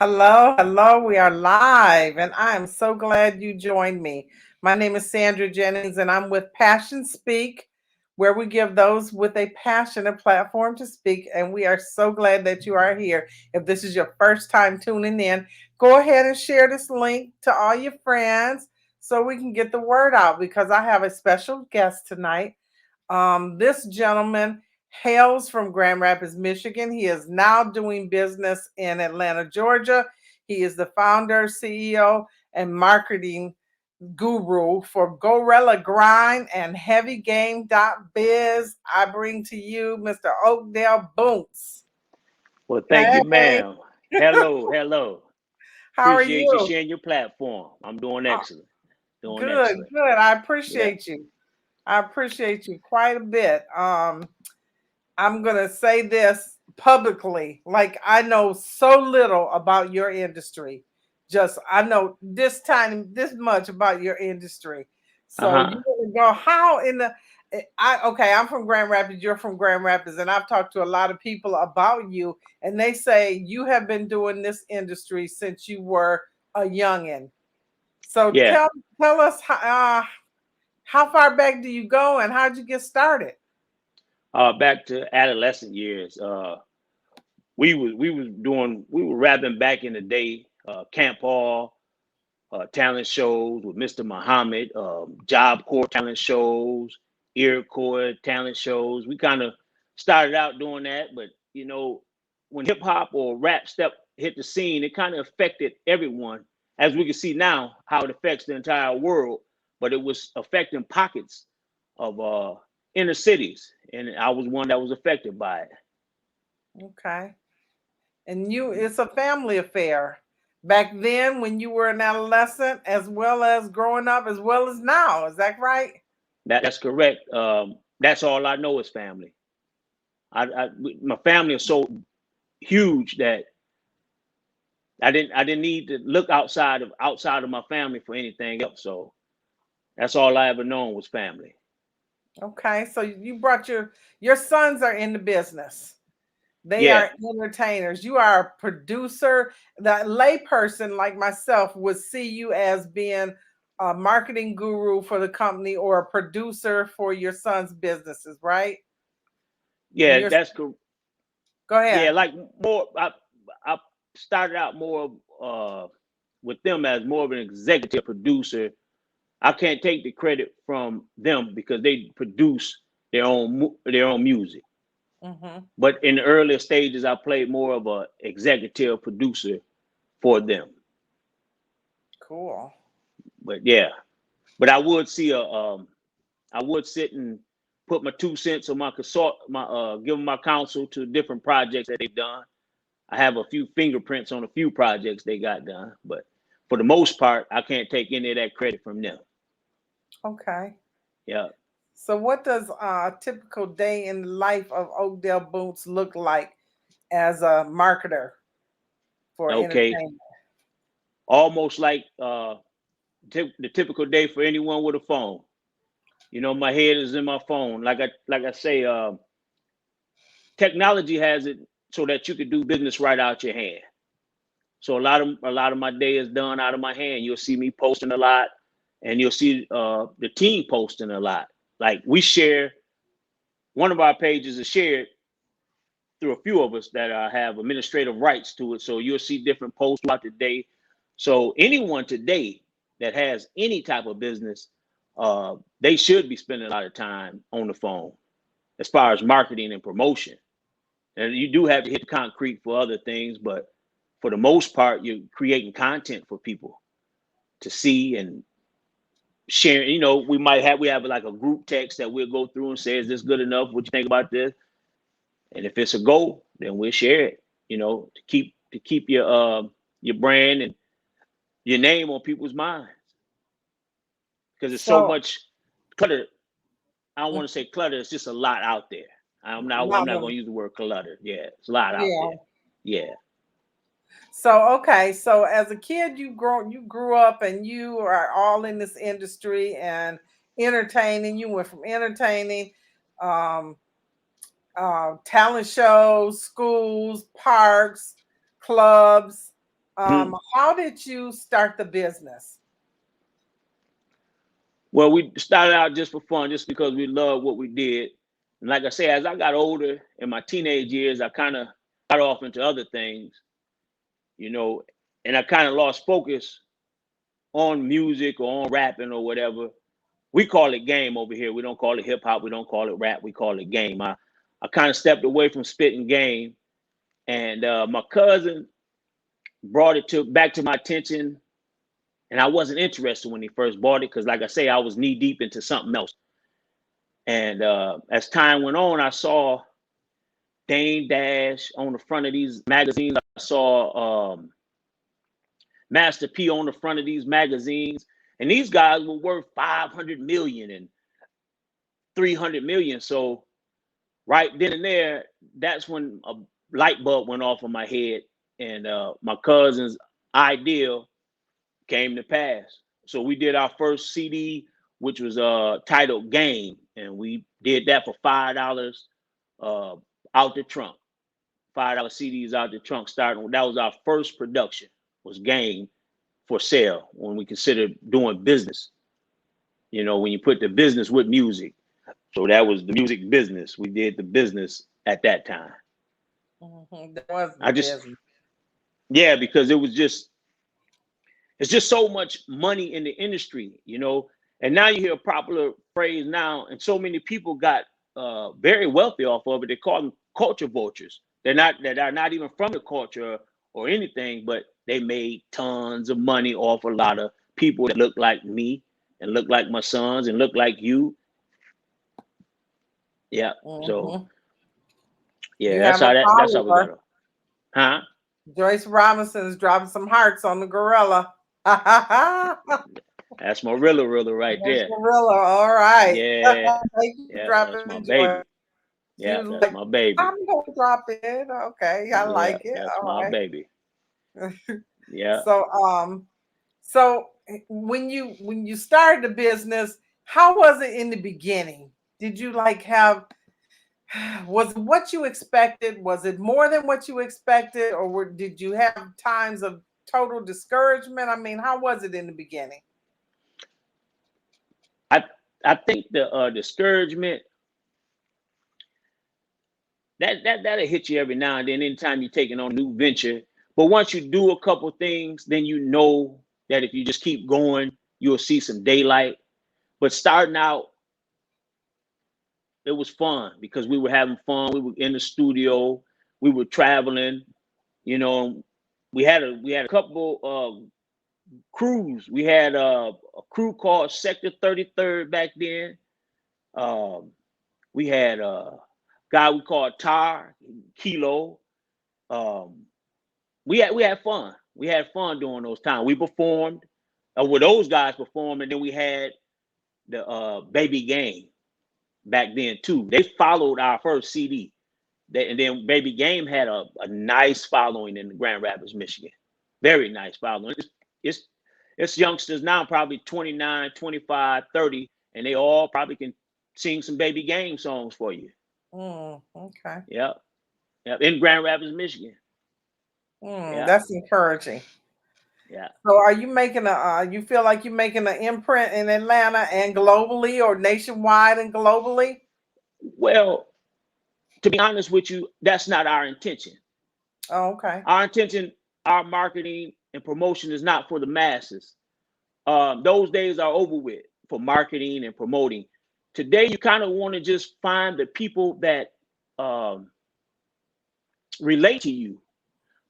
Hello, hello. We are live, and I am so glad you joined me. My name is Sandra Jennings, and I'm with Passion Speak, where we give those with a passion a platform to speak. And we are so glad that you are here. If this is your first time tuning in, go ahead and share this link to all your friends so we can get the word out because I have a special guest tonight. This gentleman hails from Grand Rapids, Michigan. He is now doing business in Atlanta, Georgia. He is the founder, CEO, and marketing guru for Gorilla Grind and Heavygame biz. I bring to you Mr. Oakdale Boonce. Well, thank you, Hey, ma'am. Hello. how are Appreciate you you? sharing your platform. I'm doing Uh, excellent. Doing Good, excellent. good. I Yeah. appreciate you. I appreciate you quite a bit. I'm going to say this publicly. Like, I know so little about your industry. Just, I know this much about your industry. So, you Uh-huh. want to go, how in the, okay, I'm from Grand Rapids, you're from Grand Rapids, and I've talked to a lot of people about you, and they say you have been doing this industry since you were a youngin'. So, Yeah. tell us how far back do you go and how'd you get started? Back to adolescent years. We were rapping back in the day, Camp Hall, talent shows with Mr. Muhammad, Job Corps talent shows, Iroquois talent shows. We kind of started out doing that, but when hip hop or rap step hit the scene, it kind of affected everyone. As we can see now, how it affects the entire world, but it was affecting pockets of inner cities, and I was one that was affected by it. Okay. And it's a family affair. Back then, when you were an adolescent, as well as growing up, as well as now. Is that right? That's correct. That's all I know is family. My family is so huge that I didn't need to look outside of my family for anything else. So that's all I ever known was family. Okay. So you brought your sons are in the business. They Yeah, are entertainers. You are a producer. The layperson like myself would see you as being a marketing guru for the company or a producer for your son's businesses, right? And yeah, you're that's cool. go Yeah, ahead. like more. I started out more with them as more of an executive producer. I can't take the credit from them because they produce their own music. Hmm. But in the earlier stages, I played more of a executive producer for them. Cool. But yeah, but I would sit and put my 2 cents on give them my counsel to different projects that they've done. I have a few fingerprints on a few projects they got done, but for the most part, I can't take any of that credit from them. Okay. Yeah. So, what does a typical day in the life of Oakdale Boonce look like as a marketer for Okay. entertainment? Almost like the typical day for anyone with a phone. My head is in my phone. Like I say, technology has it so that you can do business right out your hand. So a lot of my day is done out of my hand. You'll see me posting a lot, and you'll see the team posting a lot. Like we share, one of our pages is shared through a few of us that have administrative rights to it. So you'll see different posts throughout the day. So anyone today that has any type of business, they should be spending a lot of time on the phone as far as marketing and promotion. And you do have to hit the concrete for other things, but for the most part, you're creating content for people to see and share. We have like a group text that we'll go through and say, "Is this good enough? What you think about this?" And if it's a goal, then we'll share it. To keep your brand and your name on people's minds because there's so So, much clutter. I don't mm, want to say clutter. It's just a lot out there. I'm lot not of going to use the word clutter. Yeah, it's a lot out there. yeah. Yeah. So, okay. So, as a kid, you grew up, and you are all in this industry and entertaining. You went from entertaining, um, talent shows, schools, parks, clubs. How did you start the business? Well, we started out just for fun, just because we loved what we did. And like I say, as I got older in my teenage years, I kind of got off into other things, you know, and I kind of lost focus on music or on rapping or whatever. We call it game over here. We don't call it hip hop. We don't call it rap. We call it game. I kind of stepped away from spitting game, and my cousin brought it back to my attention, and I wasn't interested when he first bought it because, like I say, I was knee deep into something else. And as time went on, I saw Dane Dash on the front of these magazines. I saw Master P on the front of these magazines, and these guys were worth 500 million and 300 million. So right then and there, that's when a light bulb went off in my head, and my cousin's idea came to pass. So we did our first CD, which was titled Game, and we did that for $5 out the trunk. $5 CDs out the trunk. Starting, that was our first production, was Game for sale, when we considered doing business. You know, when you put the business with music. So that was the music business. We did the business at that time. That was the business. Yeah, because it's just so much money in the industry, you know. And now you hear a popular phrase now, and so many people got very wealthy off of it. They call them culture vultures. That are not even from the culture or anything, but they made tons of money off a lot of people that look like me and look like my sons and look like you. Yeah. So yeah, that's how we got it. Huh? Joyce Robinson's dropping some hearts on the gorilla. That's my Realla right there. Gorilla, all right. Yeah, yeah, that's my baby. Yeah, that's like, my baby. I'm gonna drop it. Okay, I like it. That's all my right. baby. Yeah. So when you started the business, how was it in the beginning? Did you like have, was it what you expected? Was it more than what you expected, or did you have times of total discouragement? I mean, how was it in the beginning? I think the discouragement that'll hit you every now and then, anytime you're taking on a new venture. But once you do a couple things, then you know that if you just keep going, you'll see some daylight. But starting out, it was fun because we were having fun. We were in the studio, we were traveling, you know. We had a couple of crews. We had a crew called Sector 33rd back then. We had a guy we called Tar Kilo. We had fun. We had fun during those times. We performed, with those guys performed, and then we had the Baby Game back then too. They followed our first CD. And then Baby Game had a nice following in Grand Rapids, Michigan. Very nice following. It's youngsters now, probably 29, 25, 30, and they all probably can sing some Baby Game songs for you. Okay. Yep. In Grand Rapids, Michigan. Yep. That's encouraging. Yeah. So are you making you feel like you're making an imprint in Atlanta and globally, or nationwide and globally? Well, to be honest with you, that's not our intention. Oh, okay. Our intention, our marketing and promotion is not for the masses. Those days are over with for marketing and promoting. Today, you kind of want to just find the people that relate to you,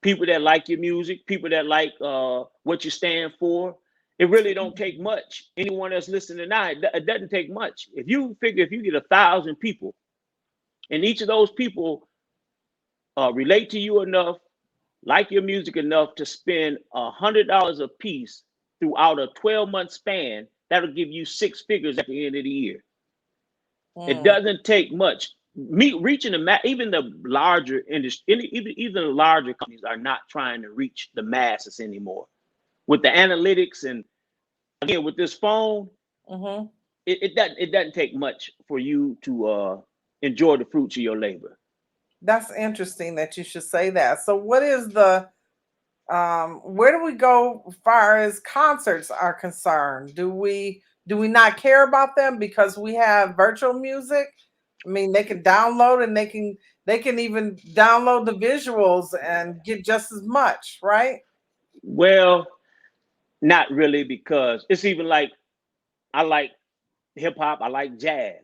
people that like your music, people that like what you stand for. It really don't take much. Anyone that's listening now, it doesn't take much. If you figure, if you get 1,000 people, and each of those people relate to you enough, like your music enough to spend $100 a piece throughout a 12-month span, that'll give you 6 figures at the end of the year. It doesn't take much. Reaching even the larger industry, even the larger companies are not trying to reach the masses anymore. With the analytics and again with this phone, it doesn't take much for you to enjoy the fruits of your labor. That's interesting that you should say that. So what is the Where do we go as far as concerts are concerned? Do we not care about them because we have virtual music? I mean, they can download and they can even download the visuals and get just as much, right? Well, not really, because it's even like I like hip hop, I like jazz,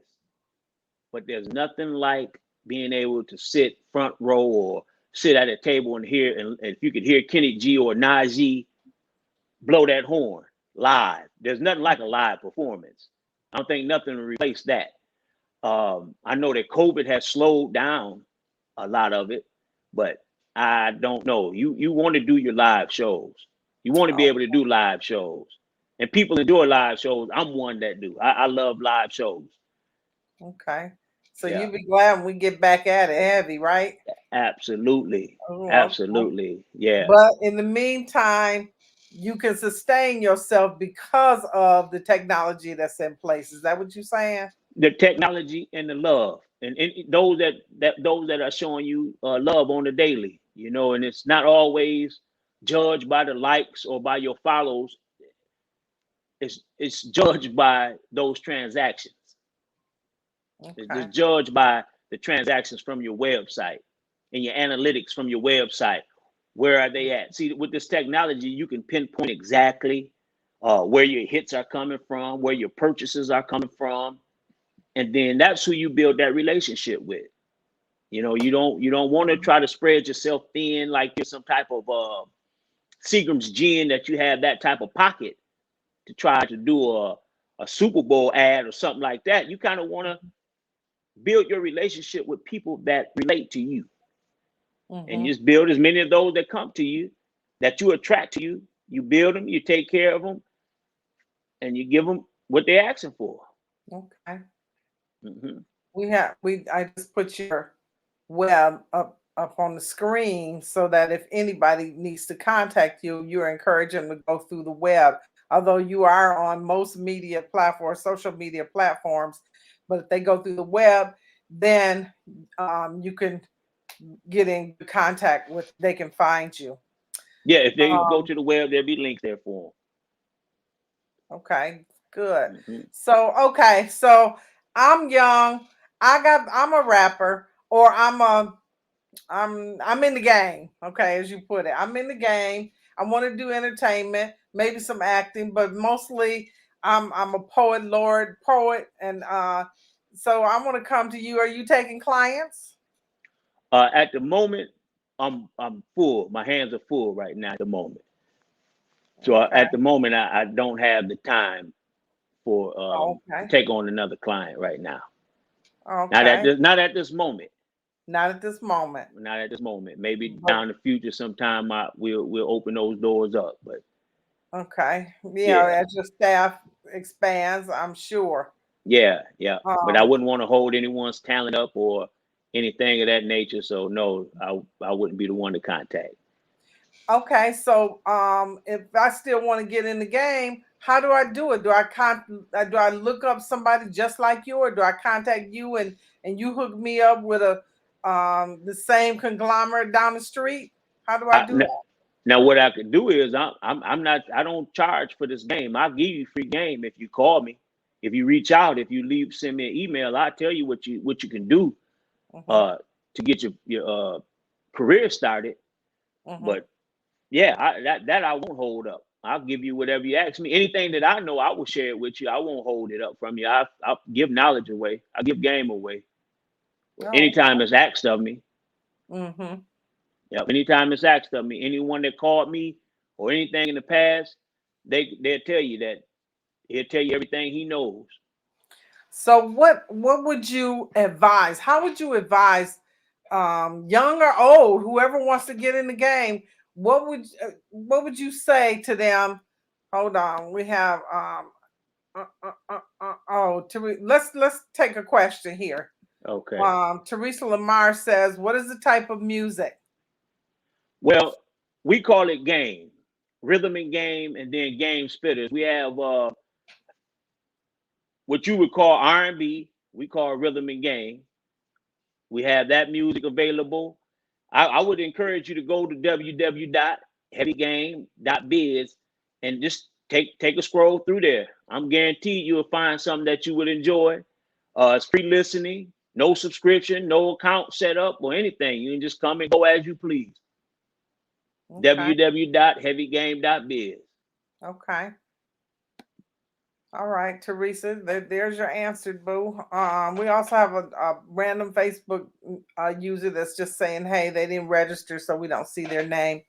but there's nothing like being able to sit front row or sit at a table and hear, and if you could hear Kenny G or Najee blow that horn live. There's nothing like a live performance. I don't think nothing will replace that. I know that COVID has slowed down a lot of it, but I don't know. You want to do your live shows. You want to be Oh, able to do live shows, and people enjoy live shows. I'm one that do. I love live shows. okay. So Yeah, you'll be glad when we get back at it heavy, right? absolutely, Oh, okay. absolutely. Yeah, But in the meantime, you can sustain yourself because of the technology that's in place. Is that what you're saying? the technology and the love, and those that are showing you love on the daily. And it's not always judged by the likes or by your follows. It's judged by those transactions. It's Okay. judged by the transactions from your website and your analytics from your website. Where are they at? See, with this technology, you can pinpoint exactly where your hits are coming from, where your purchases are coming from, and then that's who you build that relationship with. You don't want to try to spread yourself thin like you're some type of Seagram's gin, that you have that type of pocket to try to do a Super Bowl ad or something like that. You kind of want to build your relationship with people that relate to you, and Mm-hmm. just build as many of those that come to you, that you attract to you. You build them, you take care of them, and you give them what they're asking for. Okay. Hmm. I just put your web up on the screen so that if anybody needs to contact you, you're encouraging them to go through the web. Although you are on most media platforms, social media platforms, but if they go through the web, then you can get in contact with. They can find you. Yeah, if they go Um, to the web, there'll be links there for okay, good. them. Hmm. So I'm young. I'm a rapper, or I'm in the game. Okay, as you put it, I'm in the game. I want to do entertainment, maybe some acting, but mostly I'm a poet, Lord poet, and so I want to come to you. Are you taking clients? At the moment, I'm full. My hands are full right now at the moment. So Okay, at the moment, I don't have the time for to okay, take on another client right now. okay. Not at this moment. Not at this moment, Not at this moment. Maybe but down the future, sometime we'll open those doors up. But okay. Yeah, yeah, as your staff expands, I'm sure. yeah, yeah. But I Um, wouldn't want to hold anyone's talent up or anything of that nature. So no, I wouldn't be the one to contact. Okay, so if I still want to get in the game, how do I do it? Do I look up somebody just like you, or do I contact you and you hook me up with a the same conglomerate down the street? How do I I, do n- that? Now what I could do is I'm not, I don't charge for this game. I'll give you free game if you call me, if you reach out, if you send me an email. I'll tell you what you can do Hmm. uh to get your career started. Hmm. But yeah, that I won't hold up. I'll give you whatever you ask me. Anything that I know, I will share it with you. I won't hold it up from you. I'll give knowledge away. I give game away. Oh, Anytime it's asked of me. hmm. Yeah, anytime it's asked of me, anyone that called me or anything in the past, they'll tell you that. He'll tell you everything he knows. So what would you advise? How would you advise young or old, whoever wants to get in the game? What would you say to them? Hold on, we have let's take a question here. Okay. Teresa Lamar says, "What is the type of music?" Well, we call it game, rhythm and game, and then game spitters. We have what you would call R&B. We call rhythm and game. We have that music available. I would encourage you to go to www heavygame.biz, and just take a scroll through there. I'm guaranteed you will find something that you would enjoy. It's free listening, no subscription, no account set up or anything. You can just come and go as you please. Okay. www.heavygame.biz. Okay. All right, Teresa, there's your answer, boo. We also have a random Facebook user that's just saying, hey, they didn't register, so we don't see their name.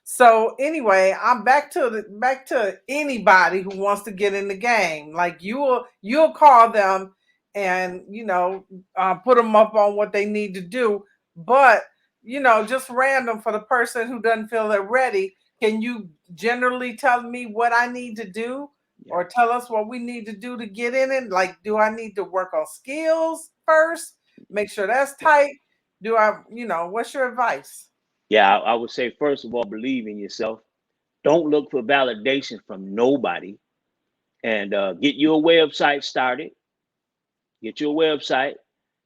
So anyway, I'm back to anybody who wants to get in the game. Like you'll call them and put them up on what they need to do, but just random for the person who doesn't feel they're ready. Can you generally tell me what I need to do? Or tell us what we need to do to get in it? Like, do I need to work on skills first? Make sure that's tight. Do I, what's your advice? Yeah, I would say, first of all, believe in yourself. Don't look for validation from nobody. And get your website started. Get your website.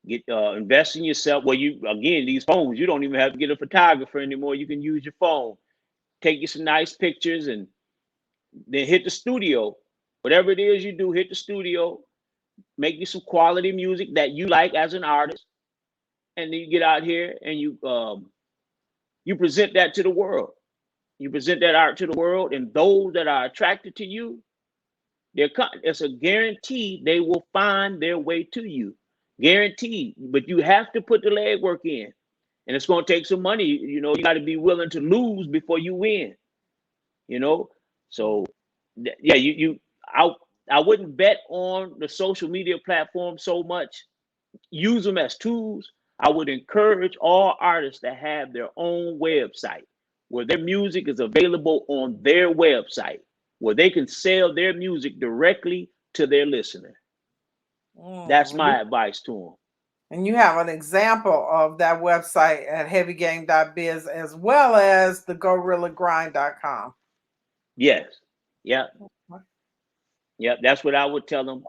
Get invest in yourself. Well, these phones, you don't even have to get a photographer anymore. You can use your phone. Take you some nice pictures and then hit the studio. Whatever it is you do, hit the studio. Make you some quality music that you like as an artist, and then you get out here and you present that to the world. You present that art to the world, and those that are attracted to you, it's a guarantee they will find their way to you. Guaranteed. But you have to put the legwork in, and it's going to take some money. You got to be willing to lose before you win. So yeah, I wouldn't bet on the social media platform so much. Use them as tools. I would encourage all artists to have their own website where their music is available on their website, where they can sell their music directly to their listener. That's my advice to them. And you have an example of that website at heavygame.biz as well as the gorillagrind.com. Yes. Yep. Yep. That's what I would tell them.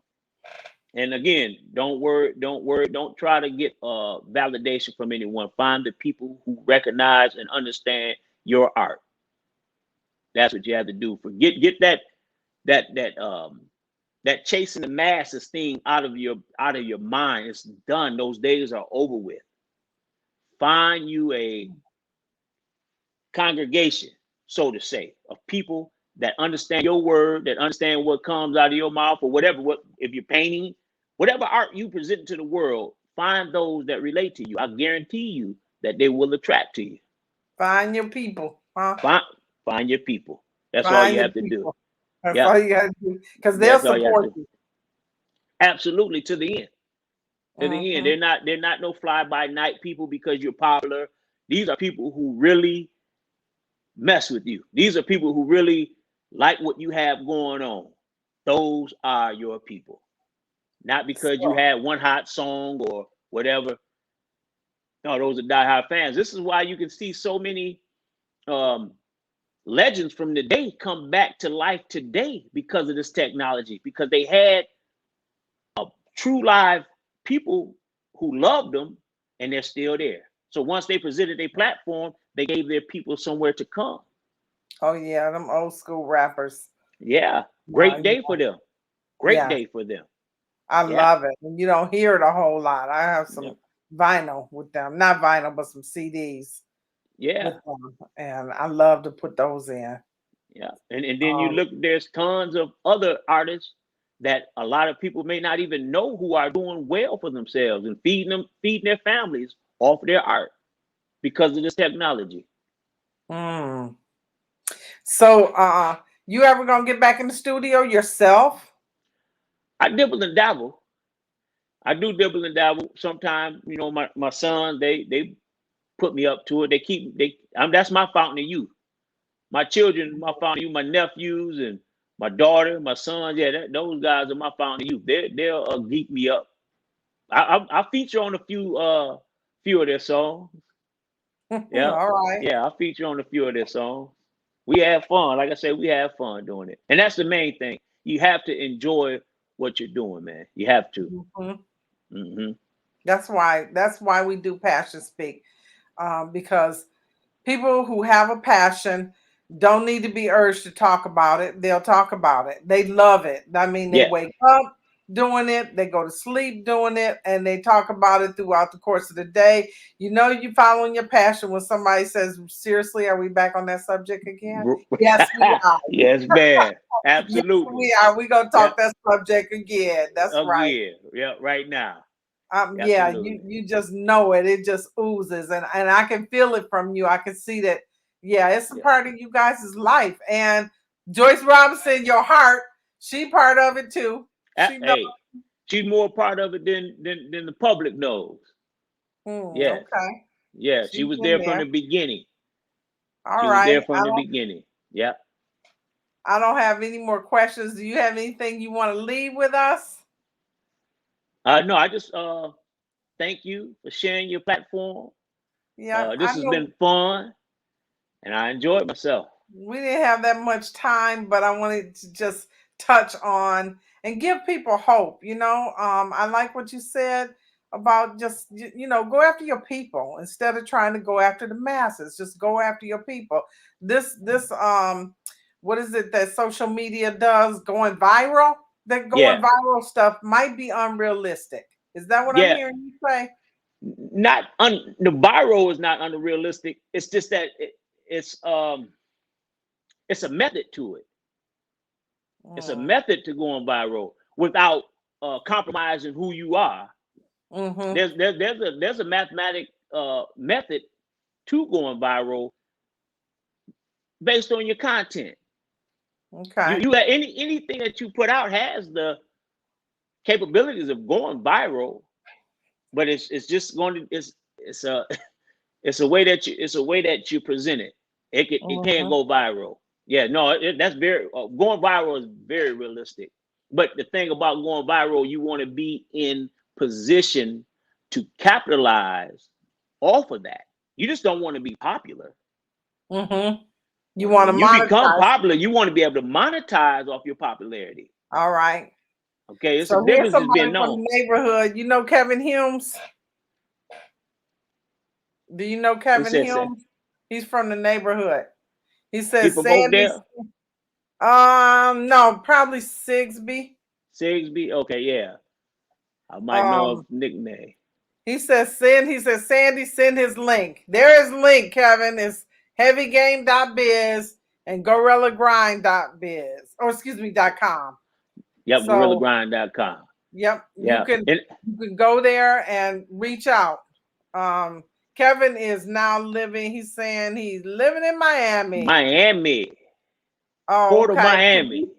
And again, don't worry. Don't try to get validation from anyone. Find the people who recognize and understand your art. That's what you have to do. Get that chasing the masses thing out of your mind. It's done. Those days are over with. Find you a congregation, so to say, of people that understand your word, that understand what comes out of your mouth, or whatever. If you're painting, whatever art you present to the world, find those that relate to you. I guarantee you that they will attract to you. Find your people, huh? Find your people. That's all you have to do. That's all you got to do, because they'll support you. Absolutely, to the end. To the end. They're not no fly by night people because you're popular. These are people who really mess with you. These are people who really like what you have going on. Those are your people. Not because you had one hot song or whatever. No, those are diehard fans. This is why you can see so many legends from the day come back to life today because of this technology, because they had true live people who loved them, and they're still there. So once they presented their platform, they gave their people somewhere to come. Oh yeah, them old school rappers. Yeah, great day for them. Great day for them. I love it. And you don't hear it a whole lot. I have some vinyl with them. Not vinyl, but some CDs. Yeah. With them. And I love to put those in. Yeah. And then you look, there's tons of other artists that a lot of people may not even know who are doing well for themselves and feeding their families off their art because of this technology. So you ever gonna get back in the studio yourself? I dibble and dabble. I do dibble and dabble. Sometimes, my sons, they put me up to it. That's my fountain of youth. My children, my fountain of youth, my nephews and my daughter, my sons, those guys are my fountain of youth. They'll geek me up. I feature on a few of their songs. Yeah. All right. Yeah, I feature on a few of their songs. We have fun. Like I said, we have fun doing it. And that's the main thing. You have to enjoy what you're doing, man. You have to. That's why we do Passion Speak. Because People who have a passion don't need to be urged to talk about it. They'll talk about it. They love it. I mean, they Yeah. wake up doing it, they go to sleep doing it, and they talk about it throughout the course of the day. You know, you following your passion when somebody says, seriously, are we back on that subject again? Yes, we are. Yes, man. Yes, Absolutely. we are. We're going to Yeah. talk that subject again. That's right. Again. Yeah. Right now. Yeah, Absolutely. you just know it. It just oozes, and I can feel it from you. I can see that. Yeah, it's a Yeah. part of you guys' life. And Joyce Robinson, your heart, she part of it too. She knows. Hey, she's more part of it than the public knows. Yes. Okay, Yeah. She she's was in there from there. the beginning. All She was there right. from the beginning. Yeah. I don't have any more questions. Do you have anything you want to leave with us? No, I just thank you for sharing your platform. Yeah, This I has know been fun and I enjoyed myself. we didn't have that much time, but I wanted to just touch on and give people hope. I like what you said about just go after your people instead of trying to go after the masses. Just go after your people. This what is it that social media does? Going viral. That going Yeah. viral stuff might be unrealistic. Is that what I'm Yeah. hearing you say? The viral is not unrealistic. It's just that it's a method to it. It's a Mm. method to going viral without compromising who you are. Mm-hmm. There's a mathematic method to going viral based on your content. Okay. You anything that you put out has the capabilities of going viral, but it's just going to it's a it's a way that you present it. It can Mm-hmm. go viral. Yeah, no, that's very going viral is very realistic. But the thing about going viral, you want to be in position to capitalize off of that. You just don't want to be popular. Mm-hmm. You want to When you become monetize. popular, you want to be able to monetize off your popularity. All right. Okay, it's a So here's difference is somebody being from known. the neighborhood. You know Kevin Humes? Do you know Who Kevin says that? Humes? He's from the neighborhood. He He says from Sandy. Oakdale? No, probably Sigsby. Sigsby? Okay, yeah. I might know Um, a nickname. he says Sandy, send his link. There is link, Kevin. It's heavygame.biz and gorillagrind.biz. Or excuse me, .com. Yep, So gorillagrind.com. yep, Yeah. you can go there and reach out. Kevin is now living. He's saying he's living in Miami. Miami. Oh, Port of okay. Miami.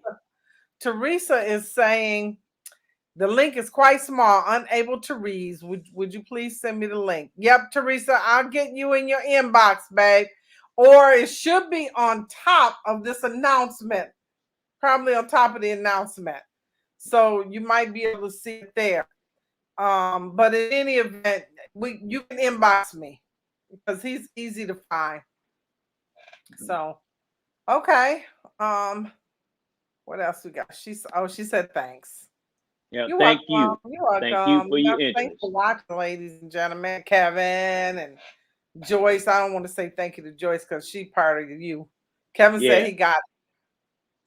Teresa is saying the link is quite small, unable to read. Would you please send me the link? Yep, Teresa, I'll get you in your inbox, babe. Or it should be on top of this announcement, probably on top of the announcement. So you might be able to see it there. But in any event, you can inbox me because he's easy to find. So okay. What else we got? She said thanks. Yeah, You're thank welcome. you. You're Thank you welcome. for Yep, your thanks interest. for watching, ladies and gentlemen. Kevin and Joyce. I don't want to say thank you to Joyce because she part of you. Kevin said Yeah. he got it.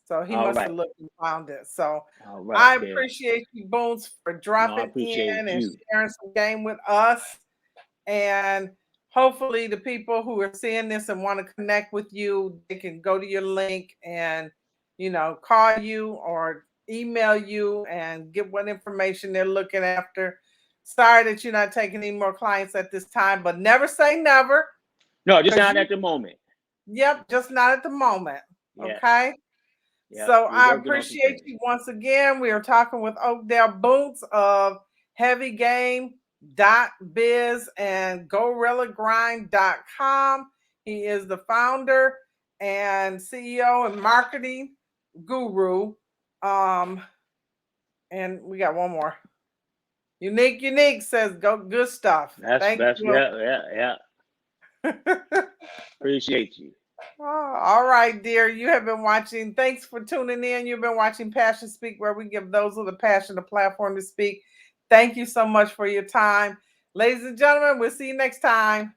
So he All must right. have looked and found it. So All right, I Kev. appreciate you, Boonce, for No, I dropping appreciate in and you. sharing some game with us. And hopefully the people who are seeing this and want to connect with you, they can go to your link and, call you or email you and get what information they're looking after. Sorry that you're not taking any more clients at this time, but never say never. No, just not at the moment. Yep, just not at the moment. Yeah. Okay. Yeah. So We're I working on some appreciate things. you once again. We are talking with Oakdale Boonce of Heavygame.biz and GorillaGrind.com. He is the founder and CEO and marketing guru. And we got one more. Unique says go good stuff. That's Thank you. yeah. Appreciate you. Oh, all right, dear. You have been watching. Thanks for tuning in. You've been watching Passion Speak, where we give those with a passion a platform to speak. Thank you so much for your time. Ladies and gentlemen, we'll see you next time.